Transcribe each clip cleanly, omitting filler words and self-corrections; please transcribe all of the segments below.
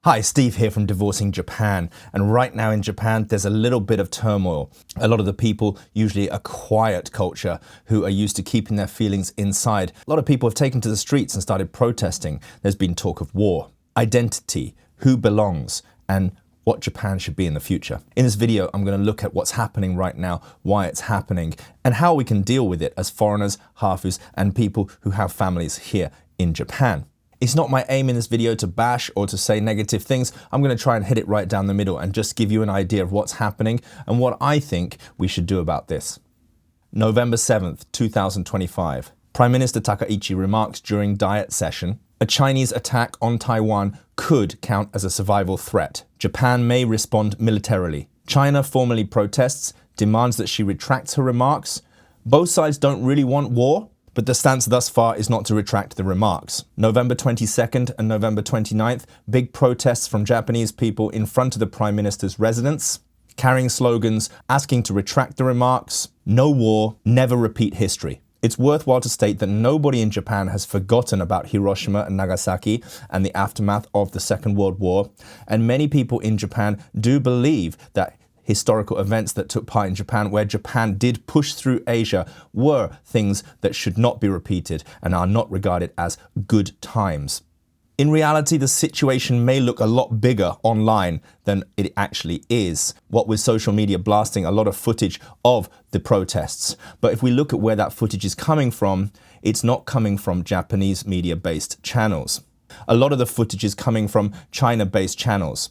Hi, Steve here from Divorcing Japan, and right now in Japan there's a little bit of turmoil. A lot of the people, usually a quiet culture, who are used to keeping their feelings inside. A lot of people have taken to the streets and started protesting. There's been talk of war, identity, who belongs, and what Japan should be in the future. In this video, I'm going to look at what's happening right now, why it's happening, and how we can deal with it as foreigners, HAFUs, and people who have families here in Japan. It's not my aim in this video to bash or to say negative things. I'm going to try and hit it right down the middle and just give you an idea of what's happening and what I think we should do about this. November 7th, 2025. Prime Minister Takaichi remarks during Diet session, a Chinese attack on Taiwan could count as a survival threat. Japan may respond militarily. China formally protests, demands that she retracts her remarks. Both sides don't really want war, but the stance thus far is not to retract the remarks. November 22nd and November 29th, big protests from Japanese people in front of the Prime Minister's residence, carrying slogans asking to retract the remarks, no war, never repeat history. It's worthwhile to state that nobody in Japan has forgotten about Hiroshima and Nagasaki and the aftermath of the Second World War, and many people in Japan do believe that historical events that took part in Japan, where Japan did push through Asia, were things that should not be repeated and are not regarded as good times. In reality, the situation may look a lot bigger online than it actually is, what with social media blasting a lot of footage of the protests. But if we look at where that footage is coming from, it's not coming from Japanese media-based channels. A lot of the footage is coming from China-based channels.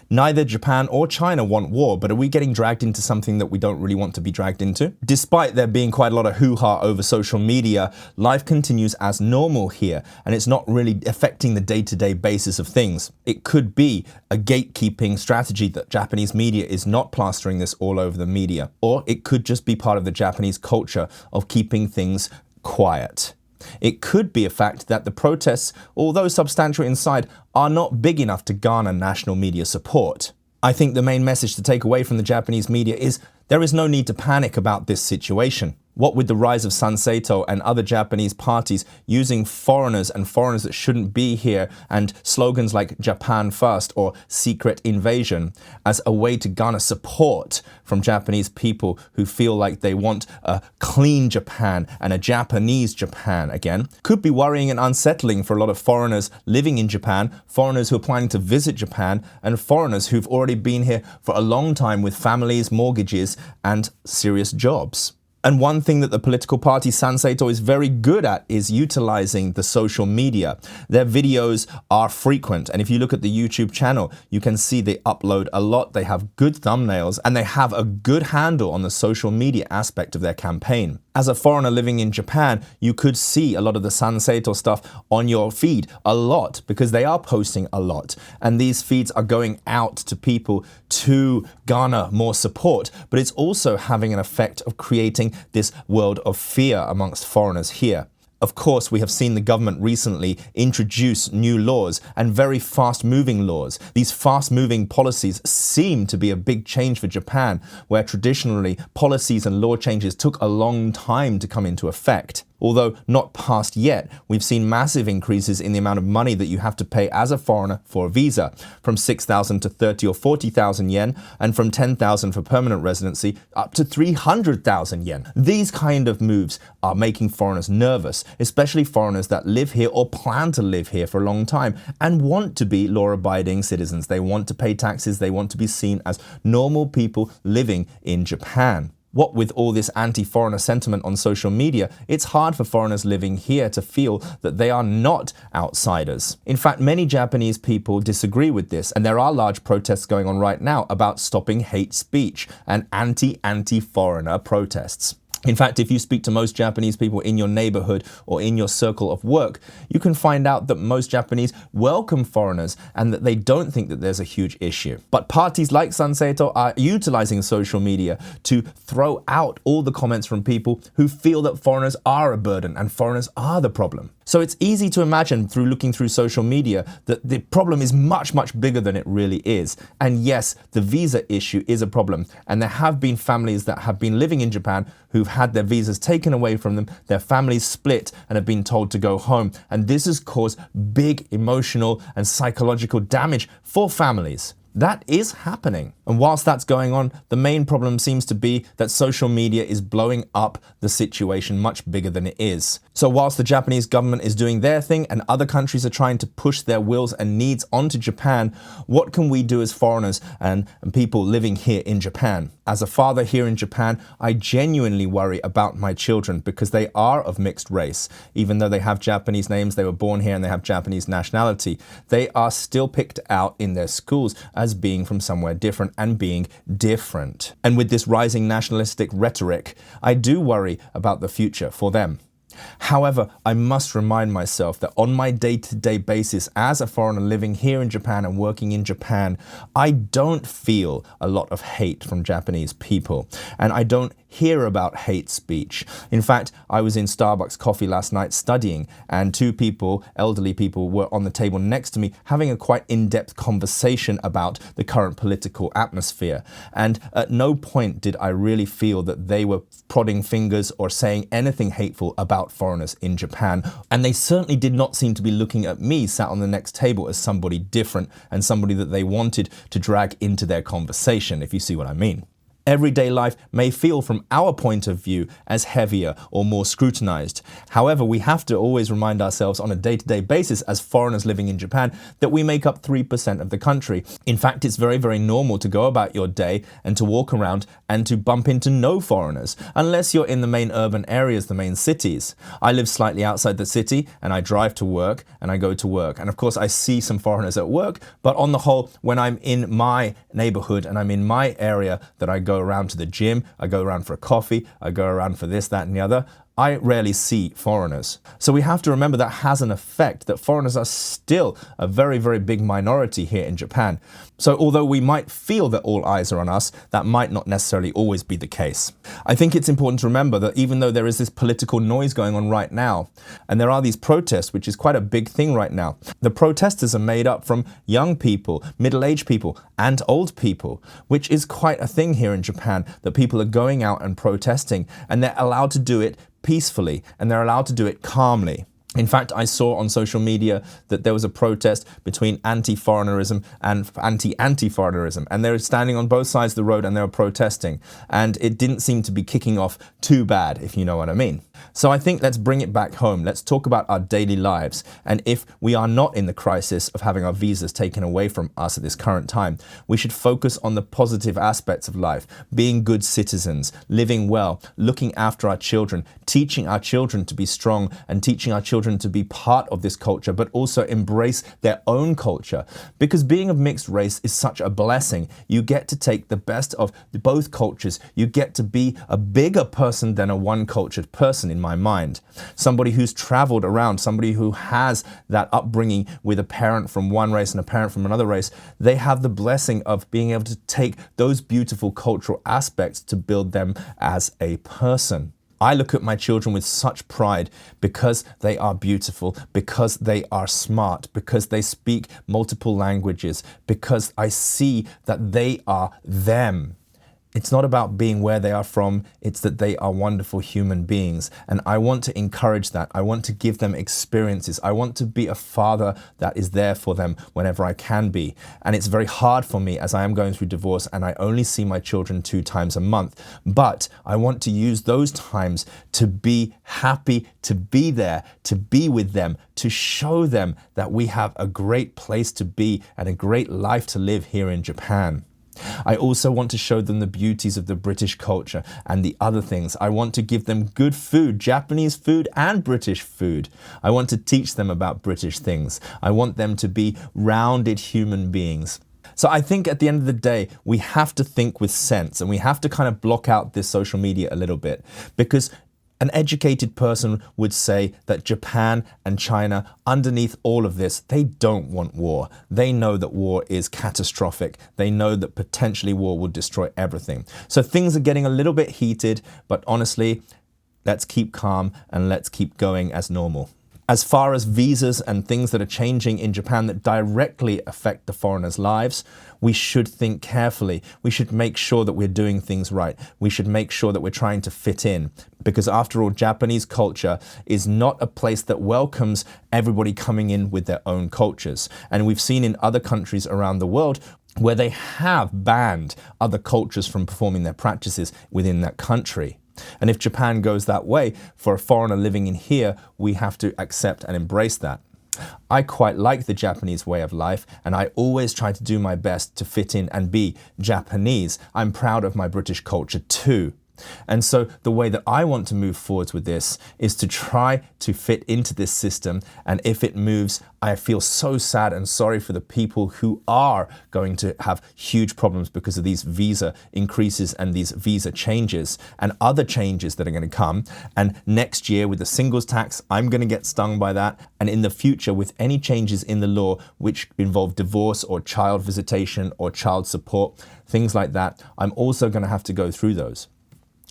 Neither Japan or China want war, but are we getting dragged into something that we don't really want to be dragged into? Despite there being quite a lot of hoo-ha over social media, life continues as normal here, and it's not really affecting the day-to-day basis of things. It could be a gatekeeping strategy that Japanese media is not plastering this all over the media, or it could just be part of the Japanese culture of keeping things quiet. It could be a fact that the protests, although substantial inside, are not big enough to garner national media support. I think the main message to take away from the Japanese media is there is no need to panic about this situation. What with the rise of Sanseito and other Japanese parties using foreigners and foreigners that shouldn't be here and slogans like Japan First or Secret Invasion as a way to garner support from Japanese people who feel like they want a clean Japan and a Japanese Japan again, could be worrying and unsettling for a lot of foreigners living in Japan, foreigners who are planning to visit Japan, and foreigners who've already been here for a long time with families, mortgages, and serious jobs. And one thing that the political party Sanseito is very good at is utilizing the social media. Their videos are frequent, and if you look at the YouTube channel, you can see they upload a lot, they have good thumbnails, and they have a good handle on the social media aspect of their campaign. As a foreigner living in Japan, you could see a lot of the Sanseito stuff on your feed a lot because they are posting a lot. And these feeds are going out to people to garner more support, but it's also having an effect of creating this world of fear amongst foreigners here. Of course, we have seen the government recently introduce new laws and very fast-moving laws. These fast-moving policies seem to be a big change for Japan, where traditionally policies and law changes took a long time to come into effect. Although not passed yet, we've seen massive increases in the amount of money that you have to pay as a foreigner for a visa, from 6,000 to 30 or 40,000 yen, and from 10,000 for permanent residency up to 300,000 yen. These kind of moves are making foreigners nervous, especially foreigners that live here or plan to live here for a long time and want to be law-abiding citizens. They want to pay taxes, they want to be seen as normal people living in Japan. What with all this anti-foreigner sentiment on social media, it's hard for foreigners living here to feel that they are not outsiders. In fact, many Japanese people disagree with this, and there are large protests going on right now about stopping hate speech and anti-foreigner protests. In fact, if you speak to most Japanese people in your neighborhood or in your circle of work, you can find out that most Japanese welcome foreigners and that they don't think that there's a huge issue. But parties like Sanseito are utilizing social media to throw out all the comments from people who feel that foreigners are a burden and foreigners are the problem. So it's easy to imagine through looking through social media that the problem is much, much bigger than it really is. And yes, the visa issue is a problem. And there have been families that have been living in Japan who've had their visas taken away from them, their families split and have been told to go home. And this has caused big emotional and psychological damage for families. That is happening. And whilst that's going on, the main problem seems to be that social media is blowing up the situation much bigger than it is. So whilst the Japanese government is doing their thing and other countries are trying to push their wills and needs onto Japan, what can we do as foreigners and people living here in Japan? As a father here in Japan, I genuinely worry about my children because they are of mixed race. Even though they have Japanese names, they were born here and they have Japanese nationality, they are still picked out in their schools as being from somewhere different and being different. And with this rising nationalistic rhetoric, I do worry about the future for them. However, I must remind myself that on my day-to-day basis as a foreigner living here in Japan and working in Japan, I don't feel a lot of hate from Japanese people, and I don't hear about hate speech. In fact, I was in Starbucks coffee last night studying, and two people, elderly people, were on the table next to me having a quite in-depth conversation about the current political atmosphere. And at no point did I really feel that they were prodding fingers or saying anything hateful about foreigners in Japan. And they certainly did not seem to be looking at me sat on the next table as somebody different and somebody that they wanted to drag into their conversation, if you see what I mean. Everyday life may feel from our point of view as heavier or more scrutinized. However, we have to always remind ourselves on a day-to-day basis as foreigners living in Japan that we make up 3% of the country. In fact, it's very, very normal to go about your day and to walk around and to bump into no foreigners, unless you're in the main urban areas, the main cities. I live slightly outside the city and I drive to work and I go to work. And of course, I see some foreigners at work, but on the whole, when I'm in my neighborhood and I'm in my area that I go around to the gym, I go around for a coffee, I go around for this, that, and the other, I rarely see foreigners. So we have to remember that has an effect, that foreigners are still a very, very big minority here in Japan. So although we might feel that all eyes are on us, that might not necessarily always be the case. I think it's important to remember that even though there is this political noise going on right now, and there are these protests, which is quite a big thing right now, the protesters are made up from young people, middle-aged people, and old people, which is quite a thing here in Japan, that people are going out and protesting, and they're allowed to do it peacefully, and they're allowed to do it calmly. In fact, I saw on social media that there was a protest between anti-foreignerism and anti-foreignerism, and they were standing on both sides of the road and they were protesting, and it didn't seem to be kicking off too bad, if you know what I mean. So I think let's bring it back home. Let's talk about our daily lives, and if we are not in the crisis of having our visas taken away from us at this current time, we should focus on the positive aspects of life, being good citizens, living well, looking after our children, teaching our children to be strong, and teaching our children to be part of this culture, but also embrace their own culture. Because being of mixed race is such a blessing. You get to take the best of both cultures. You get to be a bigger person than a one-cultured person, in my mind. Somebody who's traveled around, somebody who has that upbringing with a parent from one race and a parent from another race, they have the blessing of being able to take those beautiful cultural aspects to build them as a person. I look at my children with such pride because they are beautiful, because they are smart, because they speak multiple languages, because I see that they are them. It's not about being where they are from, it's that they are wonderful human beings. And I want to encourage that. I want to give them experiences. I want to be a father that is there for them whenever I can be. And it's very hard for me as I am going through divorce and I only see my children 2 times a month. But I want to use those times to be happy, to be there, to be with them, to show them that we have a great place to be and a great life to live here in Japan. I also want to show them the beauties of the British culture and the other things. I want to give them good food, Japanese food and British food. I want to teach them about British things. I want them to be rounded human beings. So I think at the end of the day, we have to think with sense and we have to kind of block out this social media a little bit, because an educated person would say that Japan and China, underneath all of this, they don't want war. They know that war is catastrophic. They know that potentially war will destroy everything. So things are getting a little bit heated, but honestly, let's keep calm and let's keep going as normal. As far as visas and things that are changing in Japan that directly affect the foreigners' lives, we should think carefully. We should make sure that we're doing things right. We should make sure that we're trying to fit in. Because after all, Japanese culture is not a place that welcomes everybody coming in with their own cultures. And we've seen in other countries around the world where they have banned other cultures from performing their practices within that country. And if Japan goes that way, for a foreigner living in here, we have to accept and embrace that. I quite like the Japanese way of life, and I always try to do my best to fit in and be Japanese. I'm proud of my British culture too. And so the way that I want to move forwards with this is to try to fit into this system. And if it moves, I feel so sad and sorry for the people who are going to have huge problems because of these visa increases and these visa changes and other changes that are going to come. And next year with the singles tax, I'm going to get stung by that. And in the future, with any changes in the law which involve divorce or child visitation or child support, things like that, I'm also going to have to go through those.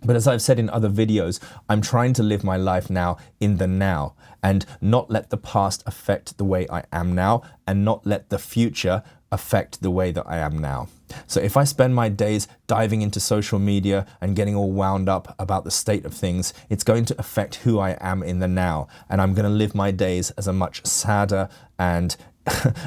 But as I've said in other videos, I'm trying to live my life now in the now and not let the past affect the way I am now and not let the future affect the way that I am now. So if I spend my days diving into social media and getting all wound up about the state of things, it's going to affect who I am in the now. And I'm going to live my days as a much sadder and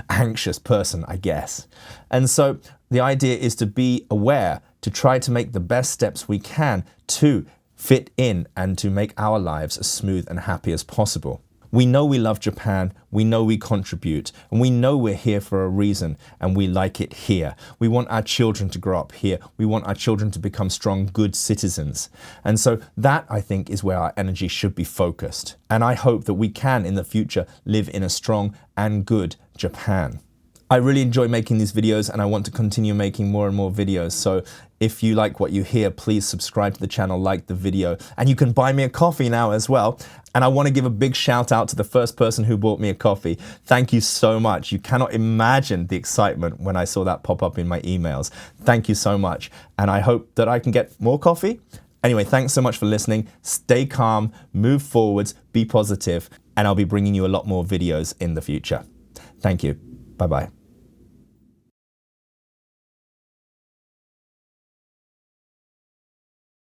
anxious person, I guess. And so the idea is to be aware, to try to make the best steps we can to fit in and to make our lives as smooth and happy as possible. We know we love Japan, we know we contribute, and we know we're here for a reason, and we like it here. We want our children to grow up here. We want our children to become strong, good citizens. And so that, I think, is where our energy should be focused. And I hope that we can, in the future, live in a strong and good Japan. I really enjoy making these videos and I want to continue making more and more videos. So if you like what you hear, please subscribe to the channel, like the video, and you can buy me a coffee now as well. And I want to give a big shout out to the first person who bought me a coffee. Thank you so much. You cannot imagine the excitement when I saw that pop up in my emails. Thank you so much. And I hope that I can get more coffee. Anyway, thanks so much for listening. Stay calm, move forwards, be positive, and I'll be bringing you a lot more videos in the future. Thank you. Bye-bye.